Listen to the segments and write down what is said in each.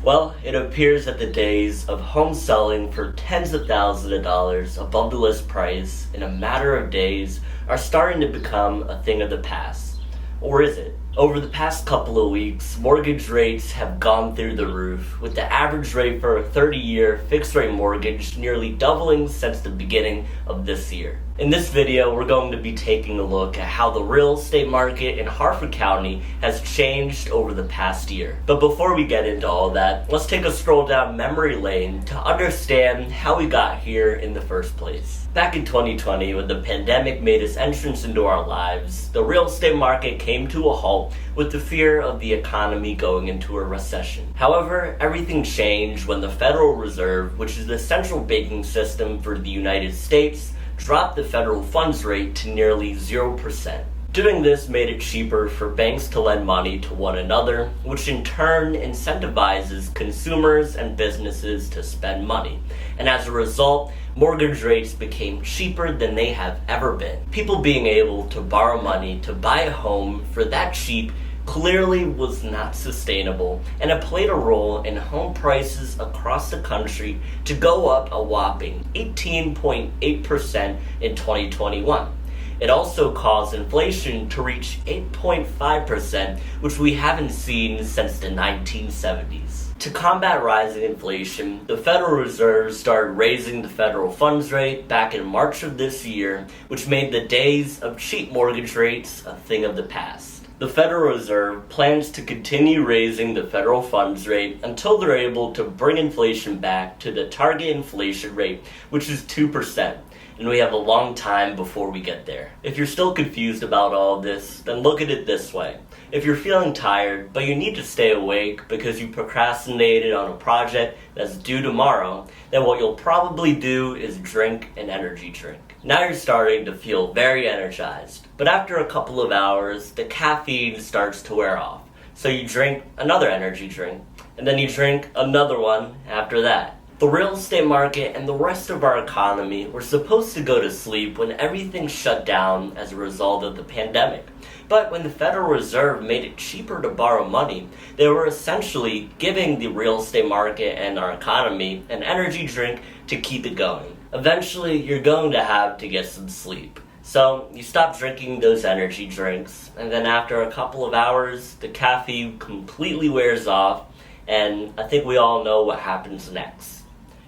Well, it appears that the days of home selling for tens of thousands of dollars above the list price in a matter of days are starting to become a thing of the past. Or is it? Over the past couple of weeks, mortgage rates have gone through the roof, with the average rate for a 30-year fixed-rate mortgage nearly doubling since the beginning of this year. In this video, we're going to be taking a look at how the real estate market in Harford County has changed over the past year. But before we get into all that, let's take a stroll down memory lane to understand how we got here in the first place. Back in 2020, when the pandemic made its entrance into our lives, the real estate market came to a halt with the fear of the economy going into a recession. However, everything changed when the Federal Reserve, which is the central banking system for the United States, dropped the federal funds rate to nearly 0%. Doing this made it cheaper for banks to lend money to one another, which in turn incentivizes consumers and businesses to spend money. And as a result, mortgage rates became cheaper than they have ever been. People being able to borrow money to buy a home for that cheap clearly was not sustainable, and it played a role in home prices across the country to go up a whopping 18.8% in 2021. It also caused inflation to reach 8.5%, which we haven't seen since the 1970s. To combat rising inflation, the Federal Reserve started raising the federal funds rate back in March of this year, which made the days of cheap mortgage rates a thing of the past. The Federal Reserve plans to continue raising the federal funds rate until they're able to bring inflation back to the target inflation rate, which is 2%. And we have a long time before we get there. If you're still confused about all of this, then look at it this way. If you're feeling tired, but you need to stay awake because you procrastinated on a project that's due tomorrow, then what you'll probably do is drink an energy drink. Now you're starting to feel very energized, but after a couple of hours, the caffeine starts to wear off. So you drink another energy drink, and then you drink another one after that. The real estate market and the rest of our economy were supposed to go to sleep when everything shut down as a result of the pandemic. But when the Federal Reserve made it cheaper to borrow money, they were essentially giving the real estate market and our economy an energy drink to keep it going. Eventually, you're going to have to get some sleep. So you stop drinking those energy drinks, and then after a couple of hours, the caffeine completely wears off, and I think we all know what happens next.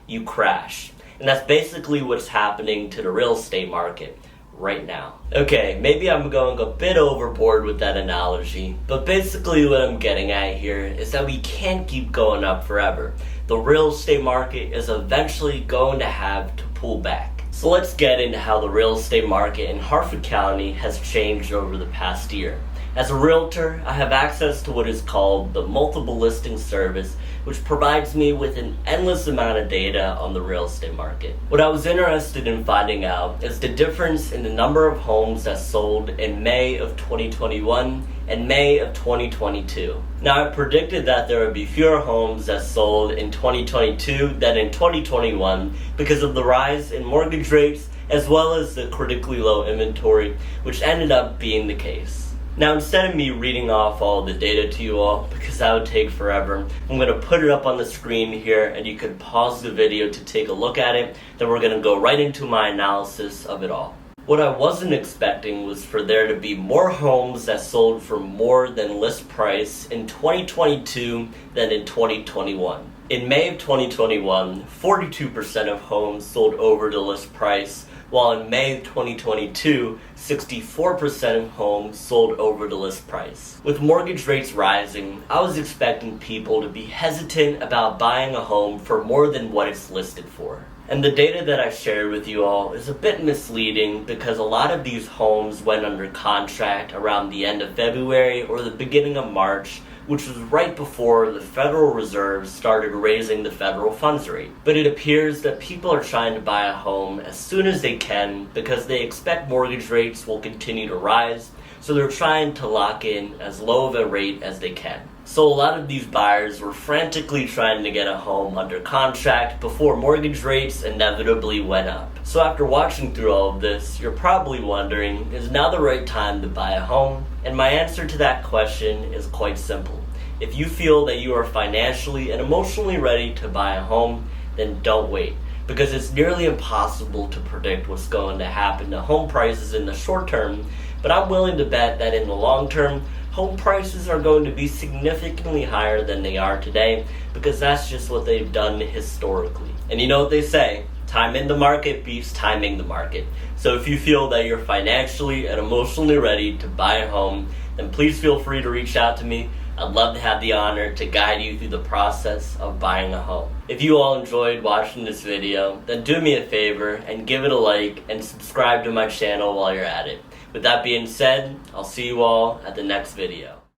You crash. And that's basically what's happening to the real estate market right now. Okay, maybe I'm going a bit overboard with that analogy, but basically what I'm getting at here is that we can't keep going up forever. The real estate market is eventually going to have to pull back. So let's get into how the real estate market in Harford County has changed over the past year. As a realtor, I have access to what is called the multiple listing service, which provides me with an endless amount of data on the real estate market. What I was interested in finding out is the difference in the number of homes that sold in May of 2021 and May of 2022. Now, I predicted that there would be fewer homes that sold in 2022 than in 2021 because of the rise in mortgage rates as well as the critically low inventory, which ended up being the case. Now, instead of me reading off all the data to you all, because that would take forever, I'm going to put it up on the screen here and you can pause the video to take a look at it. Then we're going to go right into my analysis of it all. What I wasn't expecting was for there to be more homes that sold for more than list price in 2022 than in 2021. In May of 2021, 42% of homes sold over the list price, while in May of 2022, 64% of homes sold over the list price. With mortgage rates rising, I was expecting people to be hesitant about buying a home for more than what it's listed for. And the data that I shared with you all is a bit misleading because a lot of these homes went under contract around the end of February or the beginning of March, which was right before the Federal Reserve started raising the federal funds rate. But it appears that people are trying to buy a home as soon as they can because they expect mortgage rates will continue to rise, so they're trying to lock in as low of a rate as they can. So a lot of these buyers were frantically trying to get a home under contract before mortgage rates inevitably went up. So after watching through all of this, you're probably wondering, is now the right time to buy a home? And my answer to that question is quite simple. If you feel that you are financially and emotionally ready to buy a home, then don't wait, because it's nearly impossible to predict what's going to happen to home prices in the short term, but I'm willing to bet that in the long term, home prices are going to be significantly higher than they are today, because that's just what they've done historically. And you know what they say, time in the market beats timing the market. So if you feel that you're financially and emotionally ready to buy a home, then please feel free to reach out to me. I'd love to have the honor to guide you through the process of buying a home. If you all enjoyed watching this video, then do me a favor and give it a like and subscribe to my channel while you're at it. With that being said, I'll see you all at the next video.